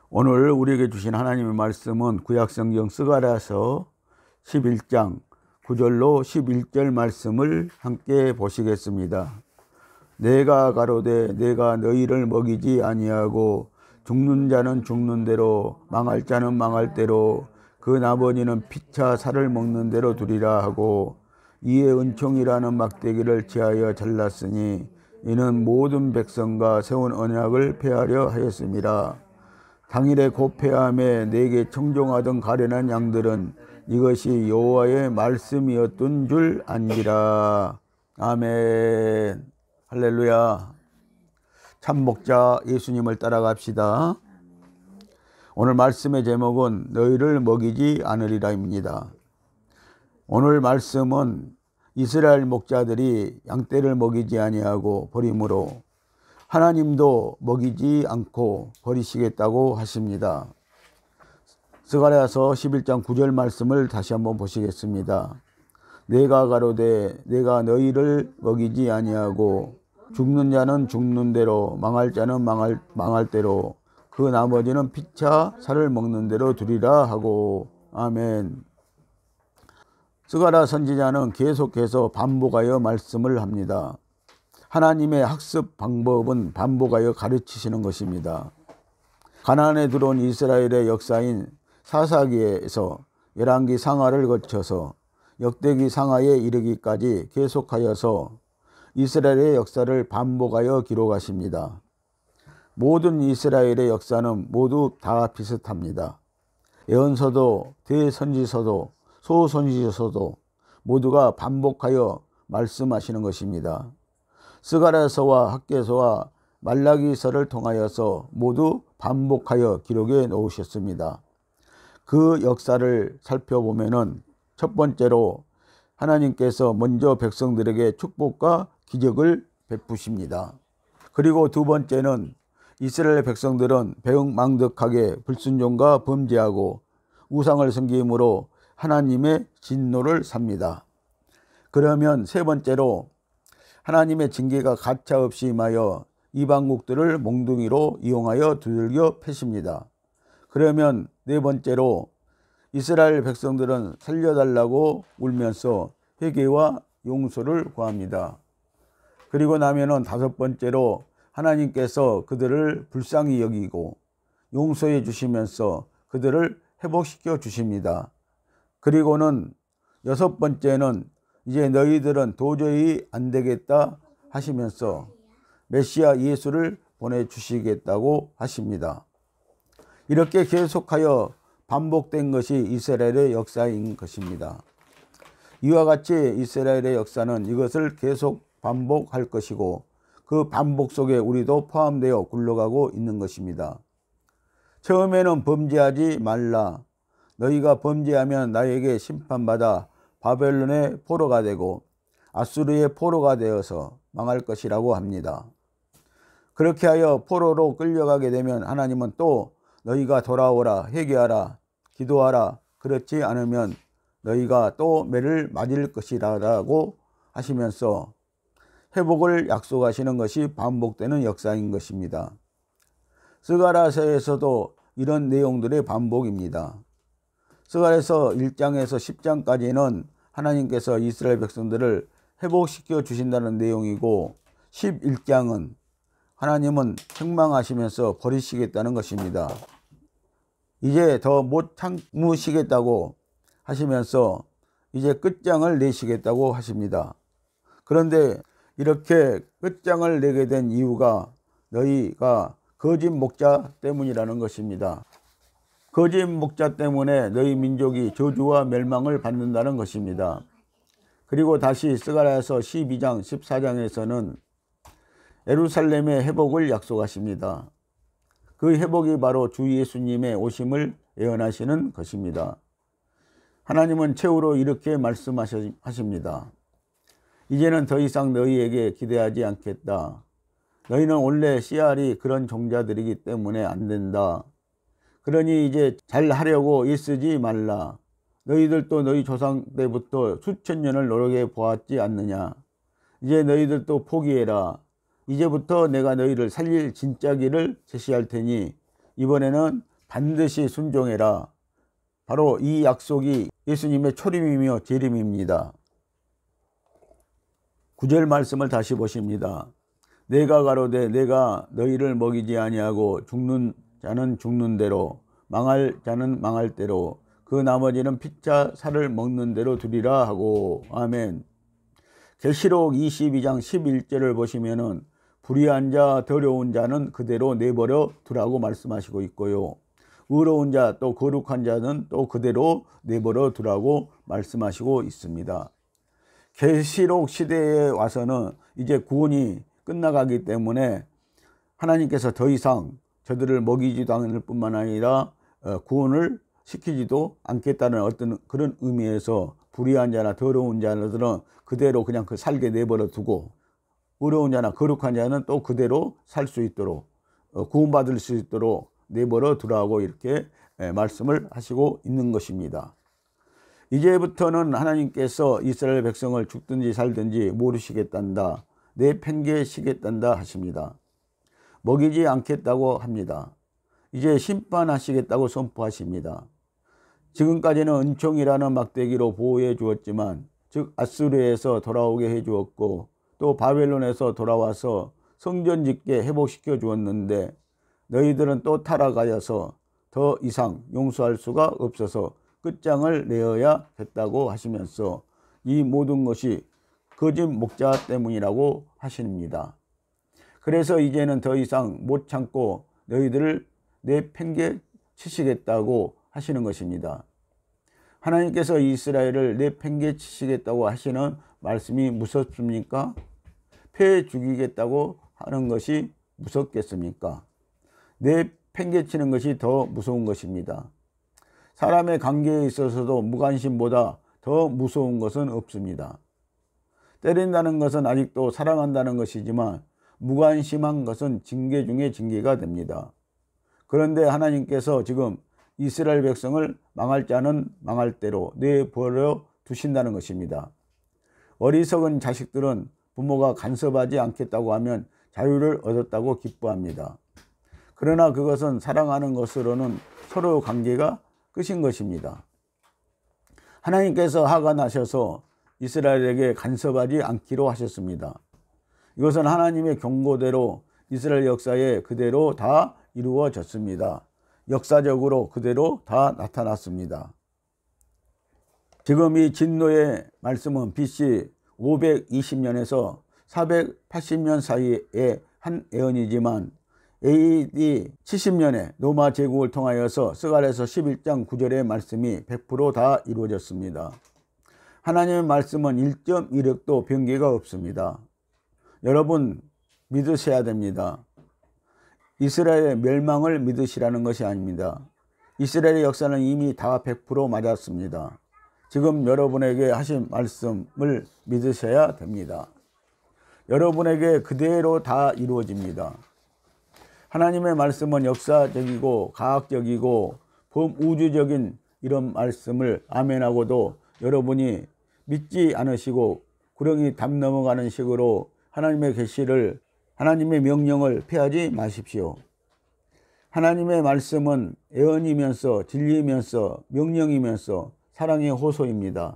오늘 우리에게 주신 하나님의 말씀은 구약성경 스가랴서 11장 9절로 11절 말씀을 함께 보시겠습니다. 내가 가로되 내가 너희를 먹이지 아니하고 죽는 자는 죽는 대로 망할 자는 망할 대로 그 나머지는 피차 살을 먹는 대로 두리라 하고 이에 은총이라는 막대기를 지하여 잘랐으니 이는 모든 백성과 세운 언약을 폐하려 하였습니다. 당일에 곧 폐함에 내게 청종하던 가련한 양들은 이것이 여호와의 말씀이었던 줄 안지라. 아멘. 할렐루야. 참 목자 예수님을 따라갑시다. 오늘 말씀의 제목은 너희를 먹이지 않으리라입니다. 오늘 말씀은 이스라엘 목자들이 양떼를 먹이지 아니하고 버림으로 하나님도 먹이지 않고 버리시겠다고 하십니다. 스가랴서 11장 9절 말씀을 다시 한번 보시겠습니다. 내가 가로되 내가 너희를 먹이지 아니하고 죽는 자는 죽는 대로 망할 자는 망할 대로 그 나머지는 피차 살을 먹는 대로 두리라 하고. 아멘. 스가랴 선지자는 계속해서 반복하여 말씀을 합니다. 하나님의 학습 방법은 반복하여 가르치시는 것입니다. 가나안에 들어온 이스라엘의 역사인 사사기에서 열왕기 상하를 거쳐서 역대기 상하에 이르기까지 계속하여서 이스라엘의 역사를 반복하여 기록하십니다. 모든 이스라엘의 역사는 모두 다 비슷합니다. 예언서도 대선지서도 소선지서도 모두가 반복하여 말씀하시는 것입니다. 스가랴서와 학개서와 말라기서를 통하여서 모두 반복하여 기록해 놓으셨습니다. 그 역사를 살펴보면은 첫 번째로 하나님께서 먼저 백성들에게 축복과 기적을 베푸십니다. 그리고 두 번째는 이스라엘 백성들은 배은망덕하게 불순종과 범죄하고 우상을 섬김으로 하나님의 진노를 삽니다. 그러면 세 번째로 하나님의 징계가 가차없이 임하여 이방국들을 몽둥이로 이용하여 두들겨 패십니다. 그러면 네 번째로 이스라엘 백성들은 살려달라고 울면서 회개와 용서를 구합니다. 그리고 나면은 다섯 번째로 하나님께서 그들을 불쌍히 여기고 용서해 주시면서 그들을 회복시켜 주십니다. 그리고는 여섯 번째는 이제 너희들은 도저히 안 되겠다 하시면서 메시아 예수를 보내주시겠다고 하십니다. 이렇게 계속하여 반복된 것이 이스라엘의 역사인 것입니다. 이와 같이 이스라엘의 역사는 이것을 계속 반복할 것이고 그 반복 속에 우리도 포함되어 굴러가고 있는 것입니다. 처음에는 범죄하지 말라. 너희가 범죄하면 나에게 심판받아 바벨론의 포로가 되고 아수르의 포로가 되어서 망할 것이라고 합니다. 그렇게 하여 포로로 끌려가게 되면 하나님은 또 너희가 돌아오라, 회개하라, 기도하라, 그렇지 않으면 너희가 또 매를 맞을 것이라고 하시면서 회복을 약속하시는 것이 반복되는 역사인 것입니다. 스가랴서에서도 이런 내용들의 반복입니다. 스가랴서 1장에서 10장까지는 하나님께서 이스라엘 백성들을 회복시켜 주신다는 내용이고 11장은 하나님은 책망하시면서 버리시겠다는 것입니다. 이제 더 못 참으시겠다고 하시면서 이제 끝장을 내시겠다고 하십니다. 그런데 이렇게 끝장을 내게 된 이유가 너희가 거짓 목자 때문이라는 것입니다. 거짓 목자 때문에 너희 민족이 저주와 멸망을 받는다는 것입니다. 그리고 다시 스가랴서 12장 14장에서는 예루살렘의 회복을 약속하십니다. 그 회복이 바로 주 예수님의 오심을 예언하시는 것입니다. 하나님은 최후로 이렇게 말씀하십니다. 이제는 더 이상 너희에게 기대하지 않겠다. 너희는 원래 씨알이 그런 종자들이기 때문에 안 된다. 그러니 이제 잘 하려고 애쓰지 말라. 너희들도 너희 조상 때부터 수천 년을 노력해 보았지 않느냐. 이제 너희들도 포기해라. 이제부터 내가 너희를 살릴 진짜 길을 제시할 테니 이번에는 반드시 순종해라. 바로 이 약속이 예수님의 초림이며 재림입니다. 9절 말씀을 다시 보십니다. 내가 가로되 내가 너희를 먹이지 아니하고 죽는 자는 죽는 대로 망할 자는 망할 대로 그 나머지는 피차 살을 먹는 대로 두리라 하고. 아멘. 계시록 22장 11절을 보시면은 불의한 자 더러운 자는 그대로 내버려 두라고 말씀하시고 있고요. 의로운 자 또 거룩한 자는 또 그대로 내버려 두라고 말씀하시고 있습니다. 계시록 시대에 와서는 이제 구원이 끝나가기 때문에 하나님께서 더 이상 저들을 먹이지도 않을 뿐만 아니라 구원을 시키지도 않겠다는 어떤 그런 의미에서 불의한 자나 더러운 자들은 그대로 그냥 그 살게 내버려 두고 의로운 자나 거룩한 자는 또 그대로 살 수 있도록 구원받을 수 있도록 내버려 두라고 이렇게 말씀을 하시고 있는 것입니다. 이제부터는 하나님께서 이스라엘 백성을 죽든지 살든지 모르시겠단다, 내팽개시겠단다 하십니다. 먹이지 않겠다고 합니다. 이제 심판하시겠다고 선포하십니다. 지금까지는 은총이라는 막대기로 보호해 주었지만, 즉 아수르에서 돌아오게 해 주었고 또 바벨론에서 돌아와서 성전 짓게 회복시켜 주었는데 너희들은 또 타락하여서 더 이상 용서할 수가 없어서 끝장을 내어야 했다고 하시면서 이 모든 것이 거짓 목자 때문이라고 하십니다. 그래서 이제는 더 이상 못 참고 너희들을 내팽개 치시겠다고 하시는 것입니다. 하나님께서 이스라엘을 내팽개 치시겠다고 하시는 말씀이 무섭습니까? 패 죽이겠다고 하는 것이 무섭겠습니까? 내팽개 치는 것이 더 무서운 것입니다. 사람의 관계에 있어서도 무관심보다 더 무서운 것은 없습니다. 때린다는 것은 아직도 사랑한다는 것이지만 무관심한 것은 징계 중에 징계가 됩니다. 그런데 하나님께서 지금 이스라엘 백성을 망할 자는 망할 대로 내버려 두신다는 것입니다. 어리석은 자식들은 부모가 간섭하지 않겠다고 하면 자유를 얻었다고 기뻐합니다. 그러나 그것은 사랑하는 것으로는 서로 관계가 끝인 것입니다. 하나님께서 화가 나셔서 이스라엘에게 간섭하지 않기로 하셨습니다. 이것은 하나님의 경고대로 이스라엘 역사에 그대로 다 이루어졌습니다. 역사적으로 그대로 다 나타났습니다. 지금 이 진노의 말씀은 BC 520년에서 480년 사이의 한 예언이지만 AD 70년에 로마 제국을 통하여서 스가랴서 11장 9절의 말씀이 100% 다 이루어졌습니다. 하나님의 말씀은 1.1획도 변개가 없습니다. 여러분 믿으셔야 됩니다. 이스라엘의 멸망을 믿으시라는 것이 아닙니다. 이스라엘의 역사는 이미 다 100% 맞았습니다. 지금 여러분에게 하신 말씀을 믿으셔야 됩니다. 여러분에게 그대로 다 이루어집니다. 하나님의 말씀은 역사적이고 과학적이고 범우주적인 이런 말씀을 아멘하고도 여러분이 믿지 않으시고 구렁이 담 넘어가는 식으로 하나님의 계시를, 하나님의 명령을 폐하지 마십시오. 하나님의 말씀은 예언이면서 진리이면서 명령이면서 사랑의 호소입니다.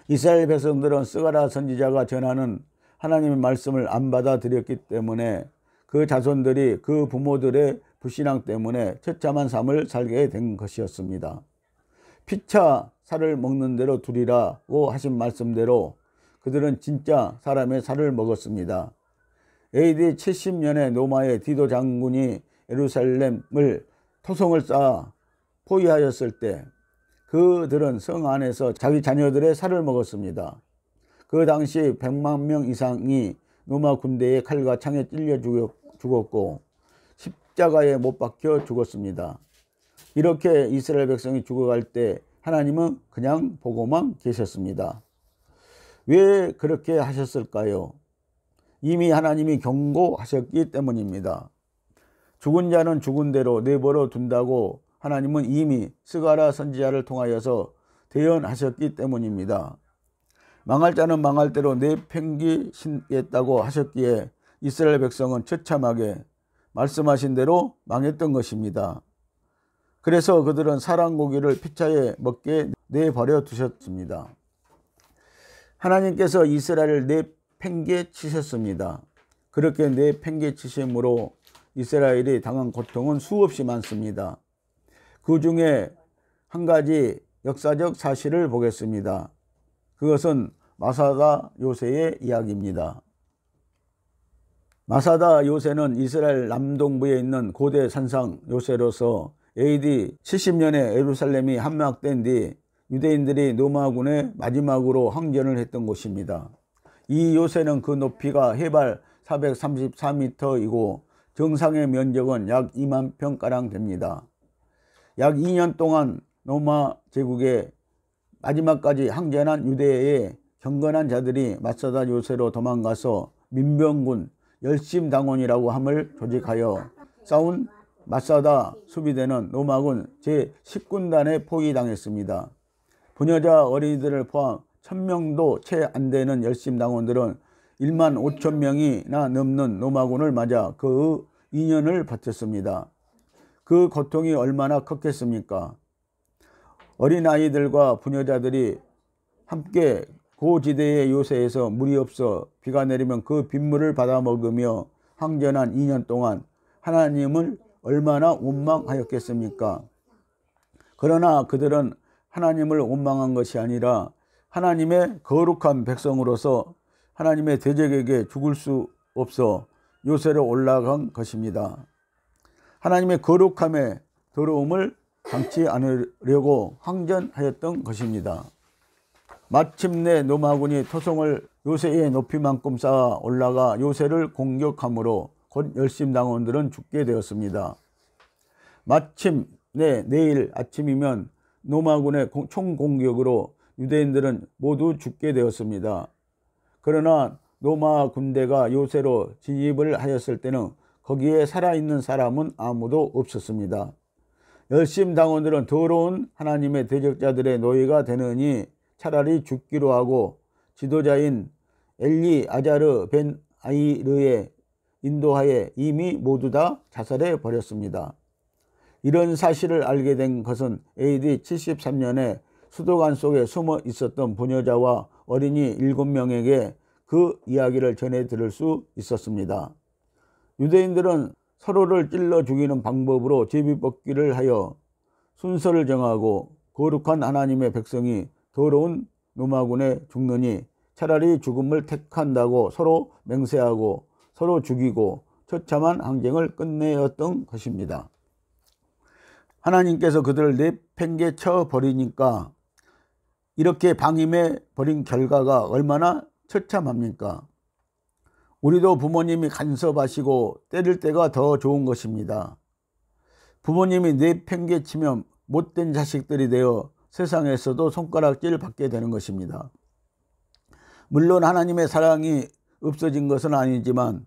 이스라엘 백성들은 스가랴 선지자가 전하는 하나님의 말씀을 안 받아들였기 때문에 그 자손들이 그 부모들의 불신앙 때문에 처참한 삶을 살게 된 것이었습니다. 피차 살을 먹는 대로 두리라고 하신 말씀대로 그들은 진짜 사람의 살을 먹었습니다. AD 70년에 로마의 디도 장군이 예루살렘을 토성을 쌓아 포위하였을 때 그들은 성 안에서 자기 자녀들의 살을 먹었습니다. 그 당시 100만 명 이상이 로마 군대의 칼과 창에 찔려 죽었고 십자가에 못 박혀 죽었습니다. 이렇게 이스라엘 백성이 죽어갈 때 하나님은 그냥 보고만 계셨습니다. 왜 그렇게 하셨을까요? 이미 하나님이 경고하셨기 때문입니다. 죽은 자는 죽은 대로 내버려 둔다고 하나님은 이미 스가랴 선지자를 통하여서 대언하셨기 때문입니다. 망할 자는 망할 대로 내팽개시겠다고 하셨기에 이스라엘 백성은 처참하게 말씀하신 대로 망했던 것입니다. 그래서 그들은 사람 고기를 피차에 먹게 내버려 두셨습니다. 하나님께서 이스라엘을 내팽개 치셨습니다. 그렇게 내팽개 치심으로 이스라엘이 당한 고통은 수없이 많습니다. 그 중에 한 가지 역사적 사실을 보겠습니다. 그것은 마사다 요새의 이야기입니다. 마사다 요새는 이스라엘 남동부에 있는 고대 산상 요새로서 AD 70년에 예루살렘이 함락된 뒤 유대인들이 로마군에 마지막으로 항전을 했던 곳입니다. 이 요새는 그 높이가 해발 434m이고 정상의 면적은 약 2만 평가량 됩니다. 약 2년 동안 로마 제국의 마지막까지 항전한 유대의 경건한 자들이 마사다 요새로 도망가서 민병군 열심당원이라고 함을 조직하여 싸운 마사다 수비대는 로마군 제10군단에 포위당했습니다. 부녀자 어린이들을 포함 1000명도 채 안 되는 열심당원들은 1만 5천 명이나 넘는 로마군을 맞아 그 2년을 버텼습니다. 그 고통이 얼마나 컸겠습니까? 어린아이들과 부녀자들이 함께 고지대의 요새에서 물이 없어 비가 내리면 그 빗물을 받아 먹으며 항전한 2년 동안 하나님을 얼마나 원망하였겠습니까? 그러나 그들은 하나님을 원망한 것이 아니라 하나님의 거룩한 백성으로서 하나님의 대적에게 죽을 수 없어 요새로 올라간 것입니다. 하나님의 거룩함에 더러움을 당치 않으려고 항전하였던 것입니다. 마침내 로마군이 토성을 요새의 높이만큼 쌓아 올라가 요새를 공격함으로 곧 열심당원들은 죽게 되었습니다. 마침내 내일 아침이면 로마군의 총공격으로 유대인들은 모두 죽게 되었습니다. 그러나 로마 군대가 요새로 진입을 하였을 때는 거기에 살아있는 사람은 아무도 없었습니다. 열심당원들은 더러운 하나님의 대적자들의 노예가 되느니 차라리 죽기로 하고 지도자인 엘리아자르 벤 아이르의 인도하에 이미 모두 다 자살해 버렸습니다. 이런 사실을 알게 된 것은 AD 73년에 수도관 속에 숨어 있었던 부녀자와 어린이 7명에게 그 이야기를 전해 들을 수 있었습니다. 유대인들은 서로를 찔러 죽이는 방법으로 제비뽑기를 하여 순서를 정하고 거룩한 하나님의 백성이 더러운 로마군에 죽느니 차라리 죽음을 택한다고 서로 맹세하고 서로 죽이고 처참한 항쟁을 끝내었던 것입니다. 하나님께서 그들을 내팽개쳐 버리니까 이렇게 방임해 버린 결과가 얼마나 처참합니까? 우리도 부모님이 간섭하시고 때릴 때가 더 좋은 것입니다. 부모님이 내팽개치면 못된 자식들이 되어 세상에서도 손가락질 받게 되는 것입니다. 물론 하나님의 사랑이 없어진 것은 아니지만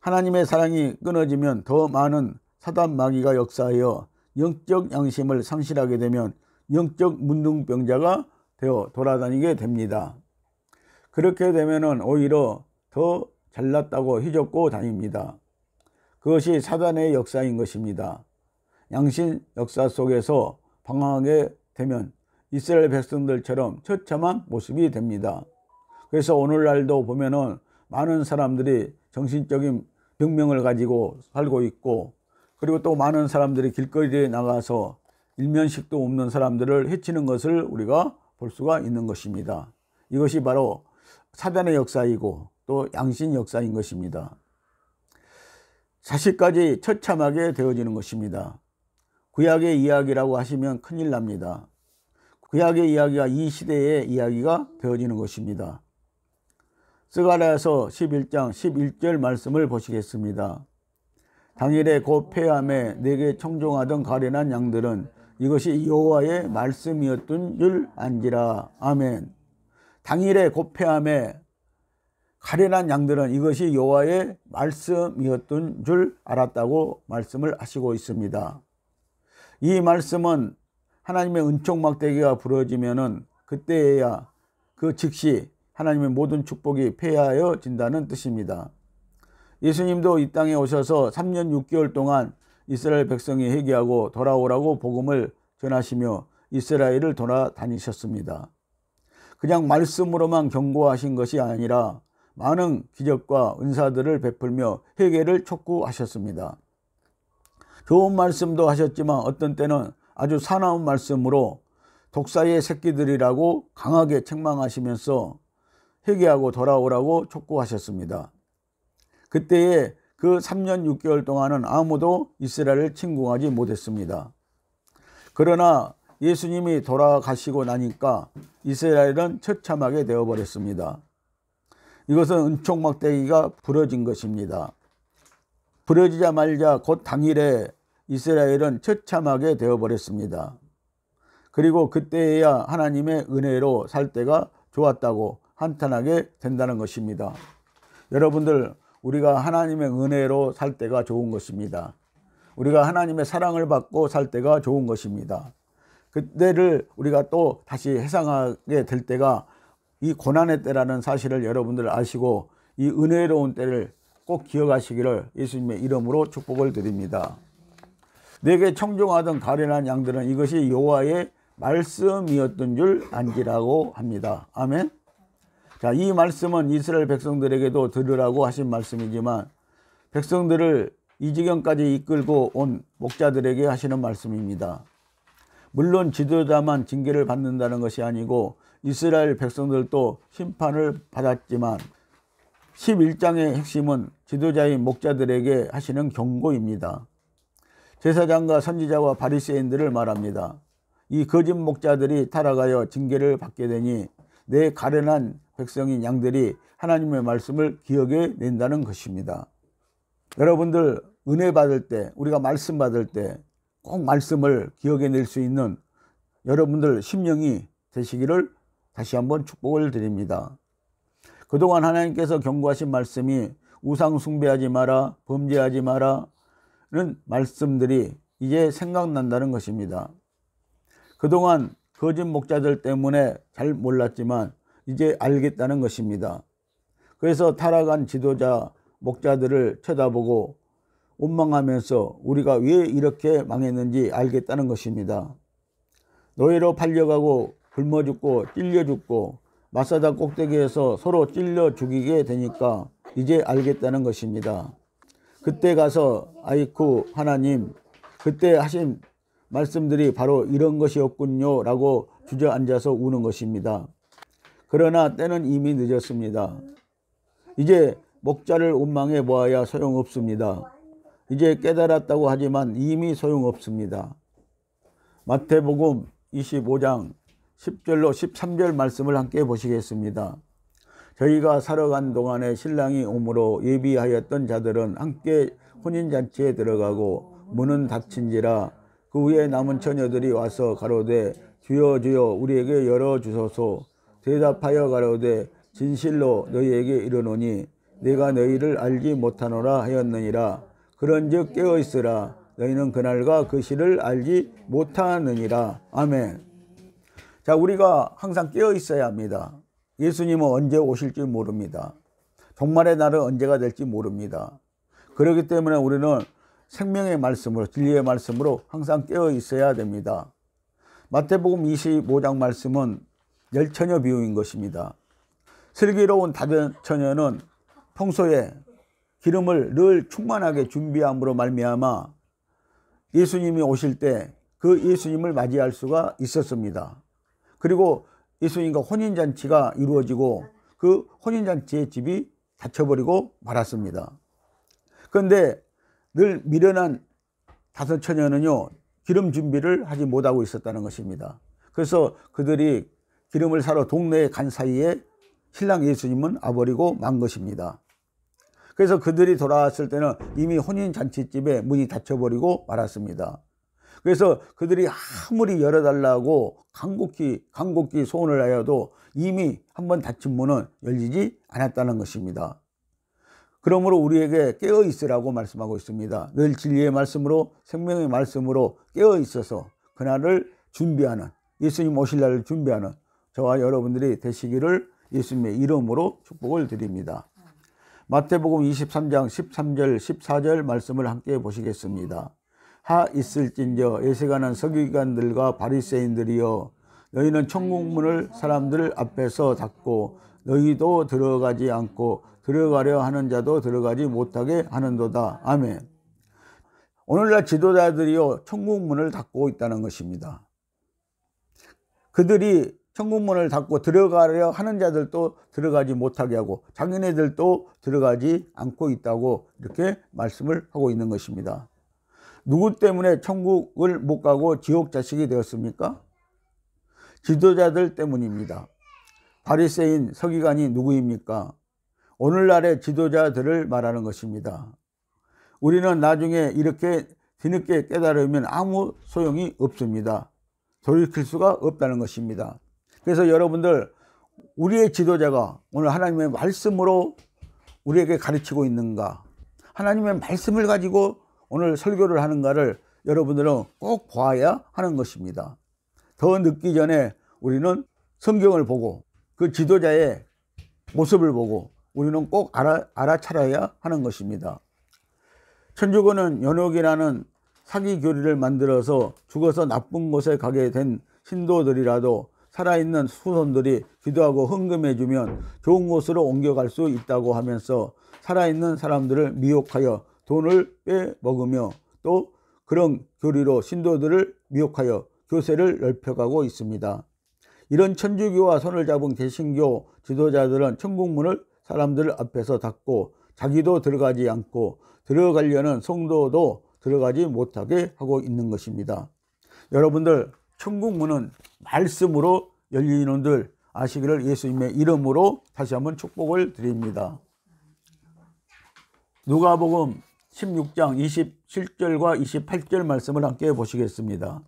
하나님의 사랑이 끊어지면 더 많은 사단 마귀가 역사하여 영적 양심을 상실하게 되면 영적 문둥병자가 되어 돌아다니게 됩니다. 그렇게 되면 오히려 더 잘났다고 휘젓고 다닙니다. 그것이 사단의 역사인 것입니다. 양심 역사 속에서 방황하게 되면 이스라엘 백성들처럼 처참한 모습이 됩니다. 그래서 오늘날도 보면은 많은 사람들이 정신적인 병명을 가지고 살고 있고, 그리고 또 많은 사람들이 길거리에 나가서 일면식도 없는 사람들을 해치는 것을 우리가 볼 수가 있는 것입니다. 이것이 바로 사단의 역사이고 또 양심 역사인 것입니다. 자식까지 처참하게 되어지는 것입니다. 구약의 이야기라고 하시면 큰일 납니다. 구약의 이야기가 이 시대의 이야기가 되어지는 것입니다. 스가랴서 11장 11절 말씀을 보시겠습니다. 당일에 곧 패함에 내게 청종하던 가련한 양들은 이것이 여호와의 말씀이었던 줄 안지라. 아멘. 당일에 곧 패함에 가련한 양들은 이것이 여호와의 말씀이었던 줄 알았다고 말씀을 하시고 있습니다. 이 말씀은 하나님의 은총 막대기가 부러지면은 그때야 그 즉시 하나님의 모든 축복이 폐하여진다는 뜻입니다. 예수님도 이 땅에 오셔서 3년 6개월 동안 이스라엘 백성이 회개하고 돌아오라고 복음을 전하시며 이스라엘을 돌아다니셨습니다. 그냥 말씀으로만 경고하신 것이 아니라 많은 기적과 은사들을 베풀며 회개를 촉구하셨습니다. 좋은 말씀도 하셨지만 어떤 때는 아주 사나운 말씀으로 독사의 새끼들이라고 강하게 책망하시면서 회개하고 돌아오라고 촉구하셨습니다. 그때에 그 3년 6개월 동안은 아무도 이스라엘을 침공하지 못했습니다. 그러나 예수님이 돌아가시고 나니까 이스라엘은 처참하게 되어버렸습니다. 이것은 은총막대기가 부러진 것입니다. 부러지자마자 곧 당일에 이스라엘은 처참하게 되어버렸습니다. 그리고 그때에야 하나님의 은혜로 살 때가 좋았다고 한탄하게 된다는 것입니다. 여러분들, 우리가 하나님의 은혜로 살 때가 좋은 것입니다. 우리가 하나님의 사랑을 받고 살 때가 좋은 것입니다. 그때를 우리가 또 다시 회상하게 될 때가 이 고난의 때라는 사실을 여러분들 아시고 이 은혜로운 때를 꼭 기억하시기를 예수님의 이름으로 축복을 드립니다. 내게 청종하던 가련한 양들은 이것이 여호와의 말씀이었던 줄 안지라고 합니다. 아멘. 자, 이 말씀은 이스라엘 백성들에게도 들으라고 하신 말씀이지만 백성들을 이 지경까지 이끌고 온 목자들에게 하시는 말씀입니다. 물론 지도자만 징계를 받는다는 것이 아니고 이스라엘 백성들도 심판을 받았지만 11장의 핵심은 지도자인 목자들에게 하시는 경고입니다. 제사장과 선지자와 바리새인들을 말합니다. 이 거짓 목자들이 타락하여 징계를 받게 되니 내 가련한 백성인 양들이 하나님의 말씀을 기억해 낸다는 것입니다. 여러분들 은혜 받을 때, 우리가 말씀 받을 때 꼭 말씀을 기억해 낼 수 있는 여러분들 심령이 되시기를 다시 한번 축복을 드립니다. 그동안 하나님께서 경고하신 말씀이 우상 숭배하지 마라, 범죄하지 마라는 말씀들이 이제 생각난다는 것입니다. 그동안 거짓 목자들 때문에 잘 몰랐지만 이제 알겠다는 것입니다. 그래서 타락한 지도자 목자들을 쳐다보고 원망하면서 우리가 왜 이렇게 망했는지 알겠다는 것입니다. 노예로 팔려가고 굶어 죽고 찔려 죽고 마사다 꼭대기에서 서로 찔려 죽이게 되니까 이제 알겠다는 것입니다. 그때 가서 아이쿠 하나님, 그때 하신 말씀들이 바로 이런 것이었군요 라고 주저앉아서 우는 것입니다. 그러나 때는 이미 늦었습니다. 이제 목자를 원망해 보아야 소용없습니다. 이제 깨달았다고 하지만 이미 소용없습니다. 마태복음 25장 10절로 13절 말씀을 함께 보시겠습니다. 저희가 살아간 동안에 신랑이 오므로 예비하였던 자들은 함께 혼인잔치에 들어가고 문은 닫힌지라 그 후에 남은 처녀들이 와서 가로되 주여 주여 우리에게 열어주소서. 대답하여 가로되 진실로 너희에게 이르노니 내가 너희를 알지 못하노라 하였느니라. 그런즉 깨어있으라. 너희는 그날과 그 시를 알지 못하느니라. 아멘. 자, 우리가 항상 깨어있어야 합니다. 예수님은 언제 오실지 모릅니다. 종말의 날은 언제가 될지 모릅니다. 그렇기 때문에 우리는 생명의 말씀으로, 진리의 말씀으로 항상 깨어있어야 됩니다. 마태복음 25장 말씀은 열처녀 비유인 것입니다. 슬기로운 다른 처녀는 평소에 기름을 늘 충만하게 준비함으로 말미암아 예수님이 오실 때 그 예수님을 맞이할 수가 있었습니다. 그리고 예수님과 혼인잔치가 이루어지고 그 혼인잔치의 집이 닫혀버리고 말았습니다. 그런데 늘 미련한 다섯 처녀는요, 기름 준비를 하지 못하고 있었다는 것입니다. 그래서 그들이 기름을 사러 동네에 간 사이에 신랑 예수님은 와버리고 만 것입니다. 그래서 그들이 돌아왔을 때는 이미 혼인잔치집에 문이 닫혀버리고 말았습니다. 그래서 그들이 아무리 열어달라고 간곡히 소원을 하여도 이미 한번 닫힌 문은 열리지 않았다는 것입니다. 그러므로 우리에게 깨어있으라고 말씀하고 있습니다. 늘 진리의 말씀으로, 생명의 말씀으로 깨어있어서 그날을 준비하는, 예수님 오실 날을 준비하는 저와 여러분들이 되시기를 예수님의 이름으로 축복을 드립니다. 마태복음 23장 13절 14절 말씀을 함께 보시겠습니다. 하 있을진저 예세가는 서기관들과 바리새인들이여 너희는 천국문을 사람들 앞에서 닫고 너희도 들어가지 않고 들어가려 하는 자도 들어가지 못하게 하는도다. 아멘. 오늘날 지도자들이요 천국문을 닫고 있다는 것입니다. 그들이 천국문을 닫고 들어가려 하는 자들도 들어가지 못하게 하고 자기네들도 들어가지 않고 있다고 이렇게 말씀을 하고 있는 것입니다. 누구 때문에 천국을 못 가고 지옥 자식이 되었습니까? 지도자들 때문입니다. 바리새인 서기관이 누구입니까? 오늘날의 지도자들을 말하는 것입니다. 우리는 나중에 이렇게 뒤늦게 깨달으면 아무 소용이 없습니다. 돌이킬 수가 없다는 것입니다. 그래서 여러분들 우리의 지도자가 오늘 하나님의 말씀으로 우리에게 가르치고 있는가, 하나님의 말씀을 가지고 오늘 설교를 하는가를 여러분들은 꼭 봐야 하는 것입니다. 더 늦기 전에 우리는 성경을 보고 그 지도자의 모습을 보고 우리는 꼭 알아차려야 하는 것입니다. 천주교는 연옥이라는 사기 교리를 만들어서 죽어서 나쁜 곳에 가게 된 신도들이라도 살아있는 후손들이 기도하고 헌금해주면 좋은 곳으로 옮겨갈 수 있다고 하면서 살아있는 사람들을 미혹하여 돈을 빼먹으며 또 그런 교리로 신도들을 미혹하여 교세를 넓혀가고 있습니다. 이런 천주교와 손을 잡은 개신교 지도자들은 천국문을 사람들 앞에서 닫고 자기도 들어가지 않고 들어가려는 성도도 들어가지 못하게 하고 있는 것입니다. 여러분들 천국문은 말씀으로 열리는 줄 아시기를 예수님의 이름으로 다시 한번 축복을 드립니다. 누가복음 16장 27절과 28절 말씀을 함께 보시겠습니다.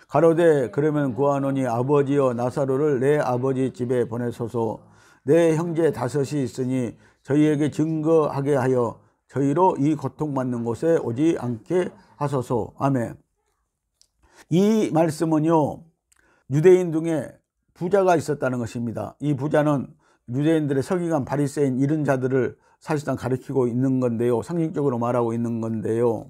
가로되 그러면 구하노니 아버지여 나사로를 내 아버지 집에 보내소서. 내 형제 다섯이 있으니 저희에게 증거하게 하여 저희로 이 고통받는 곳에 오지 않게 하소서. 아멘. 이 말씀은요 유대인 중에 부자가 있었다는 것입니다. 이 부자는 유대인들의 서기관 바리새인 이런 자들을 사실상 가리키고 있는 건데요, 상징적으로 말하고 있는 건데요,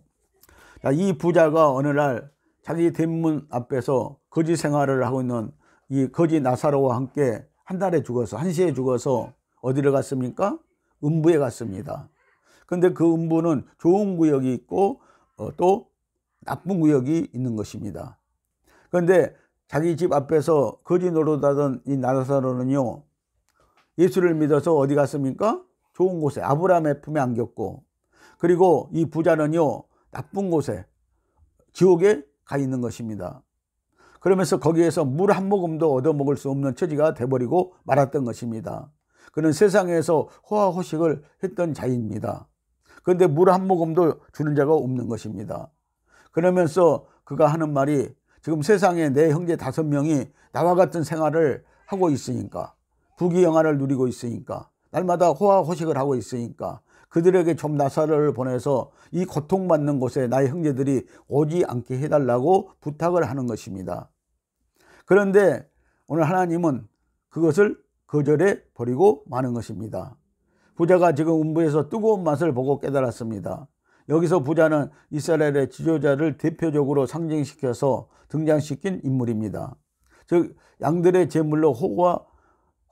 이 부자가 어느 날 자기 대문 앞에서 거지 생활을 하고 있는 이 거지 나사로와 함께 한 달에 죽어서 한시에 죽어서 어디를 갔습니까? 음부에 갔습니다. 근데 그 음부는 좋은 구역이 있고 또 나쁜 구역이 있는 것입니다. 그런데 자기 집 앞에서 거지 노릇하던 이 나사로는요 예수를 믿어서 어디 갔습니까? 좋은 곳에 아브라함의 품에 안겼고, 그리고 이 부자는요 나쁜 곳에 지옥에 가 있는 것입니다. 그러면서 거기에서 물 한 모금도 얻어먹을 수 없는 처지가 돼버리고 말았던 것입니다. 그는 세상에서 호화호식을 했던 자입니다. 그런데 물 한 모금도 주는 자가 없는 것입니다. 그러면서 그가 하는 말이, 지금 세상에 내 형제 5명이 나와 같은 생활을 하고 있으니까, 부귀영화를 누리고 있으니까, 날마다 호화호식을 하고 있으니까 그들에게 좀 나사로를 보내서 이 고통받는 곳에 나의 형제들이 오지 않게 해달라고 부탁을 하는 것입니다. 그런데 오늘 하나님은 그것을 거절해 버리고 마는 것입니다. 부자가 지금 음부에서 뜨거운 맛을 보고 깨달았습니다. 여기서 부자는 이스라엘의 지도자를 대표적으로 상징시켜서 등장시킨 인물입니다. 즉 양들의 제물로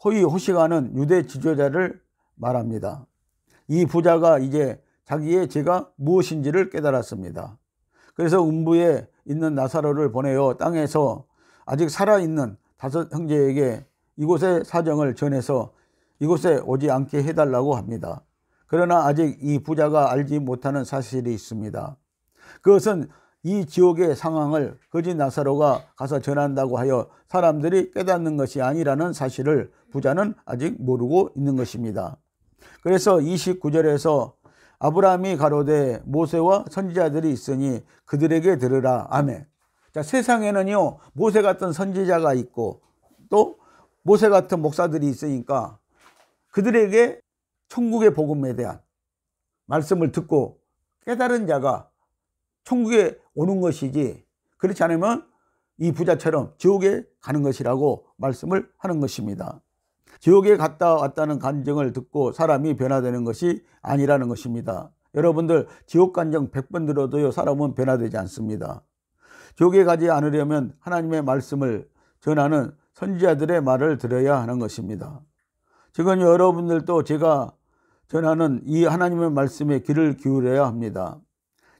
호의호식하는 유대 지도자를 말합니다. 이 부자가 이제 자기의 죄가 무엇인지를 깨달았습니다. 그래서 음부에 있는 나사로를 보내어 땅에서 아직 살아있는 5 형제에게 이곳의 사정을 전해서 이곳에 오지 않게 해달라고 합니다. 그러나 아직 이 부자가 알지 못하는 사실이 있습니다. 그것은 이 지옥의 상황을 거지 나사로가 가서 전한다고 하여 사람들이 깨닫는 것이 아니라는 사실을 부자는 아직 모르고 있는 것입니다. 그래서 29절에서 아브라함이 가로되 모세와 선지자들이 있으니 그들에게 들으라. 아멘. 자, 세상에는요 모세 같은 선지자가 있고 또 모세 같은 목사들이 있으니까 그들에게 천국의 복음에 대한 말씀을 듣고 깨달은 자가 천국에 오는 것이지, 그렇지 않으면 이 부자처럼 지옥에 가는 것이라고 말씀을 하는 것입니다. 지옥에 갔다 왔다는 간증을 듣고 사람이 변화되는 것이 아니라는 것입니다. 여러분들 지옥 간정 100번 들어도요 사람은 변화되지 않습니다. 지옥에 가지 않으려면 하나님의 말씀을 전하는 선지자들의 말을 들어야 하는 것입니다. 지금 여러분들도 제가 전하는 이 하나님의 말씀에 귀를 기울여야 합니다.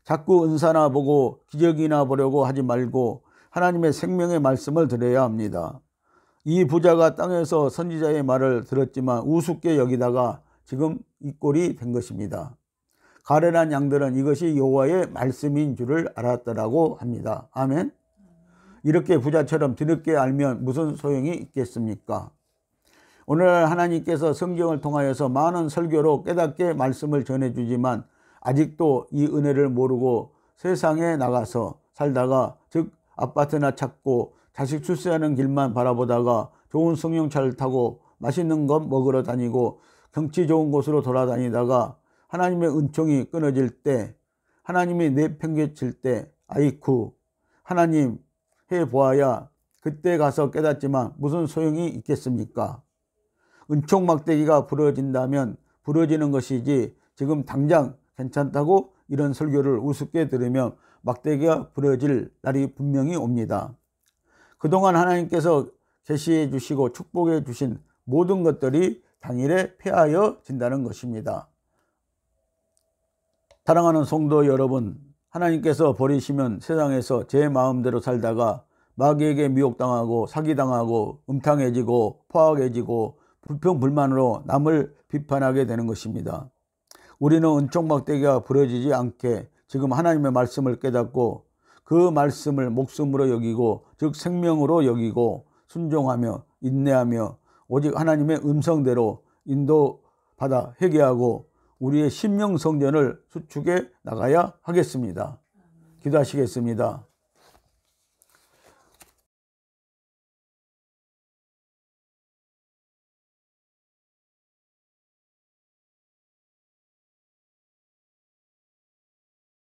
자꾸 은사나 보고 기적이나 보려고 하지 말고 하나님의 생명의 말씀을 들어야 합니다. 이 부자가 땅에서 선지자의 말을 들었지만 우습게 여기다가 지금 이 꼴이 된 것입니다. 가련한 양들은 이것이 여호와의 말씀인 줄을 알았더라고 합니다. 아멘. 이렇게 부자처럼 뒤늦게 알면 무슨 소용이 있겠습니까? 오늘 하나님께서 성경을 통하여서 많은 설교로 깨닫게 말씀을 전해주지만 아직도 이 은혜를 모르고 세상에 나가서 살다가 즉 아파트나 찾고 자식 출세하는 길만 바라보다가 좋은 승용차를 타고 맛있는 것 먹으러 다니고 경치 좋은 곳으로 돌아다니다가 하나님의 은총이 끊어질 때, 하나님이 내팽개칠 때 아이쿠 하나님 해보아야 그때 가서 깨닫지만 무슨 소용이 있겠습니까? 은총 막대기가 부러진다면 부러지는 것이지 지금 당장 괜찮다고 이런 설교를 우습게 들으면 막대기가 부러질 날이 분명히 옵니다. 그동안 하나님께서 계시해 주시고 축복해 주신 모든 것들이 당일에 폐하여진다는 것입니다. 사랑하는 성도 여러분, 하나님께서 버리시면 세상에서 제 마음대로 살다가 마귀에게 미혹당하고 사기당하고 음탕해지고 포악해지고 불평불만으로 남을 비판하게 되는 것입니다. 우리는 은총막대기가 부러지지 않게 지금 하나님의 말씀을 깨닫고 그 말씀을 목숨으로 여기고 즉 생명으로 여기고 순종하며 인내하며 오직 하나님의 음성대로 인도받아 회개하고 우리의 심령 성전을 수축해 나가야 하겠습니다. 기도하시겠습니다.